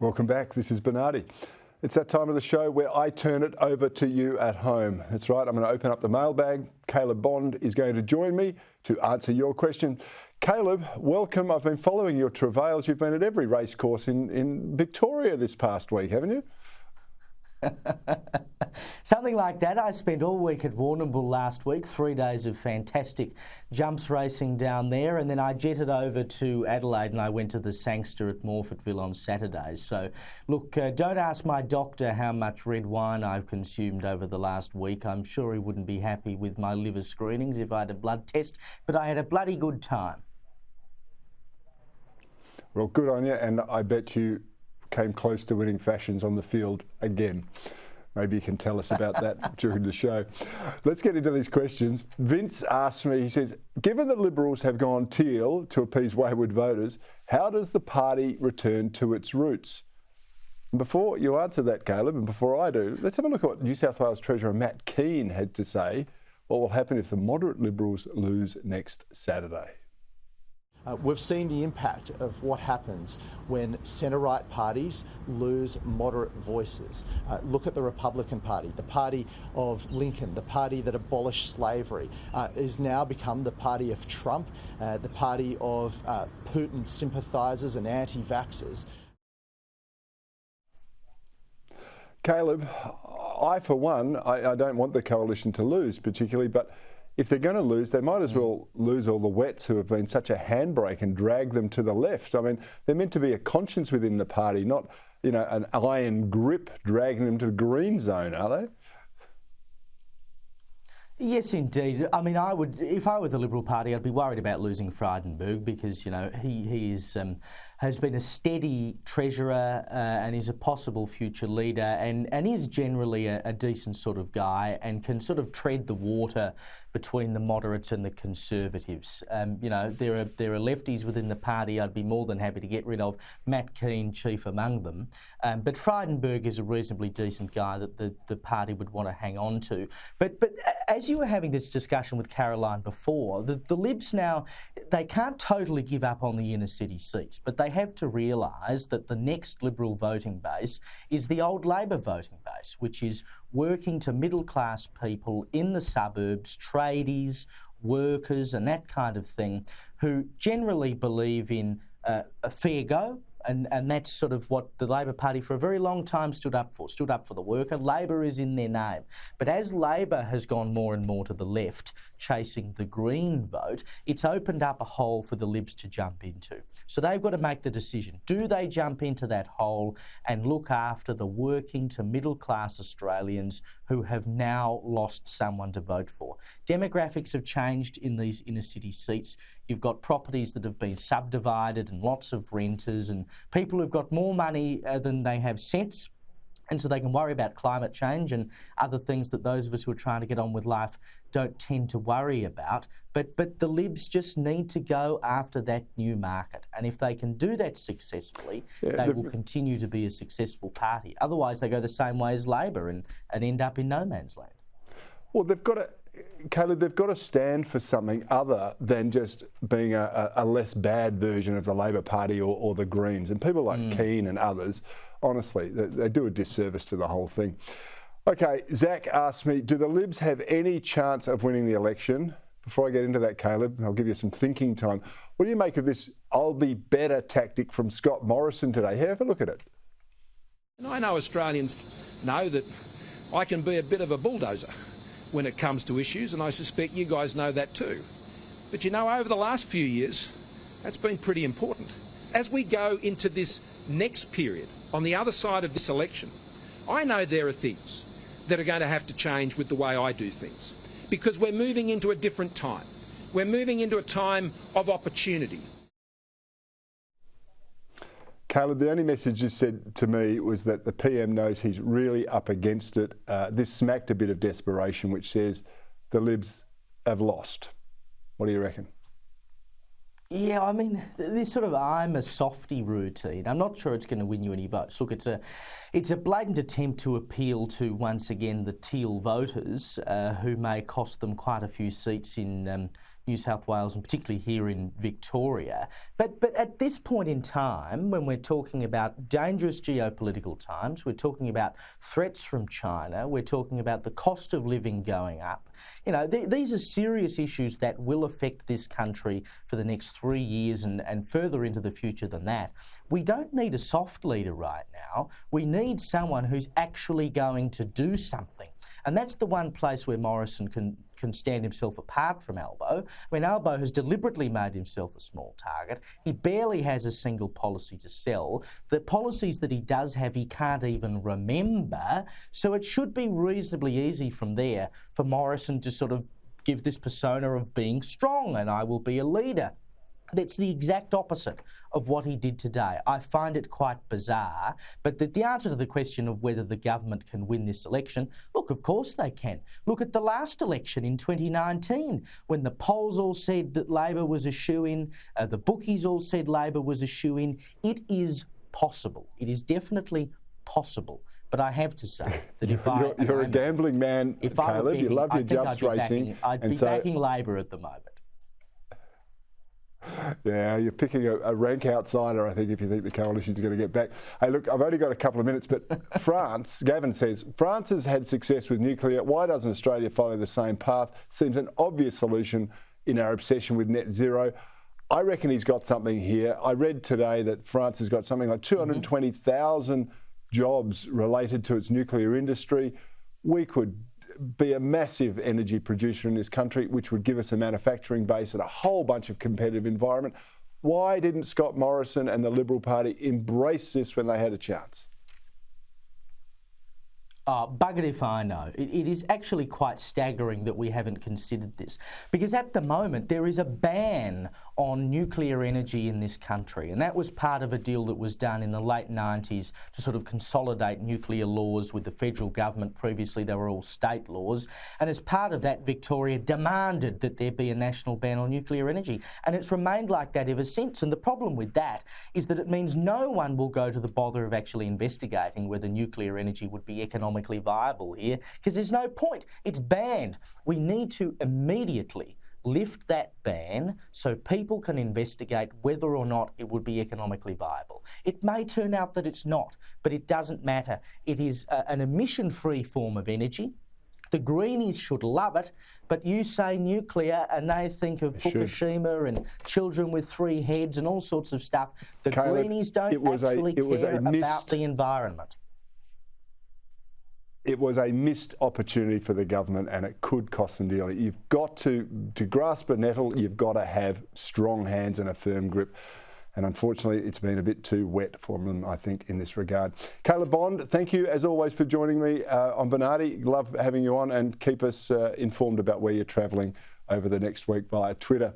Welcome back. This is Bernardi. It's that time of the show where I turn it over to you at home. That's right, I'm going to open up the mailbag. Caleb Bond is going to join me to answer your question. Caleb, welcome. I've been following your travails. You've been at every racecourse in Victoria this past week, haven't you? Something like that. I spent all week at Warrnambool last week, 3 days of fantastic jumps racing down there, and then I jetted over to Adelaide and I went to the Sangster at Morfettville on Saturday. So, look, don't ask my doctor how much red wine I've consumed over the last week. I'm sure he wouldn't be happy with my liver screenings if I had a blood test, but I had a bloody good time. Well, good on you, and I bet you came close to winning fashions on the field again. Maybe you can tell us about that during the show. Let's get into these questions. Vince asks me, he says, given the Liberals have gone teal to appease wayward voters, how does the party return to its roots? And before you answer that, Caleb, and before I do, let's have a look at what New South Wales Treasurer Matt Keane had to say. What will happen if the moderate Liberals lose next Saturday? We've seen the impact of what happens when centre-right parties lose moderate voices. Look at the Republican Party, the party of Lincoln, the party that abolished slavery, is now become the party of Trump, the party of Putin sympathisers and anti-vaxxers. Caleb, I for one, I don't want the coalition to lose particularly, but if they're going to lose, they might as well lose all the wets who have been such a handbrake and drag them to the left. I mean, they're meant to be a conscience within the party, not, you know, an iron grip dragging them to the green zone, are they? Yes, indeed. I mean, I would, if I were the Liberal Party, I'd be worried about losing Frydenberg because, you know, he is has been a steady treasurer and is a possible future leader and is generally a decent sort of guy and can sort of tread the water between the moderates and the conservatives. You know, there are lefties within the party I'd be more than happy to get rid of, Matt Keane chief among them. But Frydenberg is a reasonably decent guy that the party would want to hang on to. But as you were having this discussion with Caroline before, the Libs now, they can't totally give up on the inner city seats, but they have to realise that the next Liberal voting base is the old Labor voting base, which is working to middle-class people in the suburbs, tradies, workers and that kind of thing, who generally believe in a fair go. And that's sort of what the Labor Party for a very long time stood up for the worker. Labor is in their name. But as Labor has gone more and more to the left, chasing the Green vote, it's opened up a hole for the Libs to jump into. So they've got to make the decision. Do they jump into that hole and look after the working to middle class Australians who have now lost someone to vote for? Demographics have changed in these inner city seats. You've got properties that have been subdivided and lots of renters and people who've got more money than they have sense, and so they can worry about climate change and other things that those of us who are trying to get on with life don't tend to worry about. But the Libs just need to go after that new market. And if they can do that successfully, they will continue to be a successful party. Otherwise, they go the same way as Labor and end up in no man's land. Well, they've got to, Caleb, they've got to stand for something other than just being a less bad version of the Labor Party or the Greens. And people like Keane and others, honestly, they do a disservice to the whole thing. Okay, Zach asked me, do the Libs have any chance of winning the election? Before I get into that, Caleb, I'll give you some thinking time. What do you make of this I'll be better tactic from Scott Morrison today? Have a look at it. And I know Australians know that I can be a bit of a bulldozer when it comes to issues, and I suspect you guys know that too. But you know, over the last few years, that's been pretty important. As we go into this next period, on the other side of this election, I know there are things that are going to have to change with the way I do things, because we're moving into a different time. We're moving into a time of opportunity. Caleb, the only message you said to me was that the PM knows he's really up against it. This smacked a bit of desperation, which says the Libs have lost. What do you reckon? Yeah, I mean, this sort of I'm a softy routine, I'm not sure it's going to win you any votes. Look, it's a blatant attempt to appeal to, once again, the teal voters, who may cost them quite a few seats in New South Wales and particularly here in Victoria. But at this point in time, when we're talking about dangerous geopolitical times, we're talking about threats from China, we're talking about the cost of living going up, these are serious issues that will affect this country for the next 3 years and further into the future than that. We don't need a soft leader right now. We need someone who's actually going to do something. And that's the one place where Morrison can stand himself apart from Albo. I mean, Albo has deliberately made himself a small target. He barely has a single policy to sell. The policies that he does have, he can't even remember. So it should be reasonably easy from there for Morrison to sort of give this persona of being strong and I will be a leader. It's the exact opposite of what he did today. I find it quite bizarre, but the answer to the question of whether the government can win this election, look, of course they can. Look at the last election in 2019 when the polls all said that Labor was a shoo-in, the bookies all said Labor was a shoo-in. It is possible. It is definitely possible. But I have to say that if you're a gambling man, Caleb. You love your jumps racing. I'd be backing Labor at the moment. Yeah, you're picking a rank outsider, I think, if you think the coalition's going to get back. Hey, look, I've only got a couple of minutes, but France, Gavin says, France has had success with nuclear. Why doesn't Australia follow the same path? Seems an obvious solution in our obsession with net zero. I reckon he's got something here. I read today that France has got something like 220,000 jobs related to its nuclear industry. We could be a massive energy producer in this country, which would give us a manufacturing base and a whole bunch of competitive environment. Why didn't Scott Morrison and the Liberal Party embrace this when they had a chance? Buggered if I know. It is actually quite staggering that we haven't considered this, because at the moment there is a ban on nuclear energy in this country, and that was part of a deal that was done in the late 90s to sort of consolidate nuclear laws with the federal government. Previously they were all state laws, and as part of that Victoria demanded that there be a national ban on nuclear energy, and it's remained like that ever since. And the problem with that is that it means no one will go to the bother of actually investigating whether nuclear energy would be economically viable here, because there's no point. It's banned. We need to immediately lift that ban so people can investigate whether or not it would be economically viable. It may turn out that it's not, but it doesn't matter. It is an emission-free form of energy. The Greenies should love it, but you say nuclear and they think of Fukushima and children with 3 heads and all sorts of stuff. The Greenies don't actually care about the environment. It was a missed opportunity for the government, and it could cost them dearly. You've got to grasp a nettle, you've got to have strong hands and a firm grip. And unfortunately, it's been a bit too wet for them, I think, in this regard. Caleb Bond, thank you as always for joining me on Bernardi. Love having you on, and keep us informed about where you're travelling over the next week via Twitter.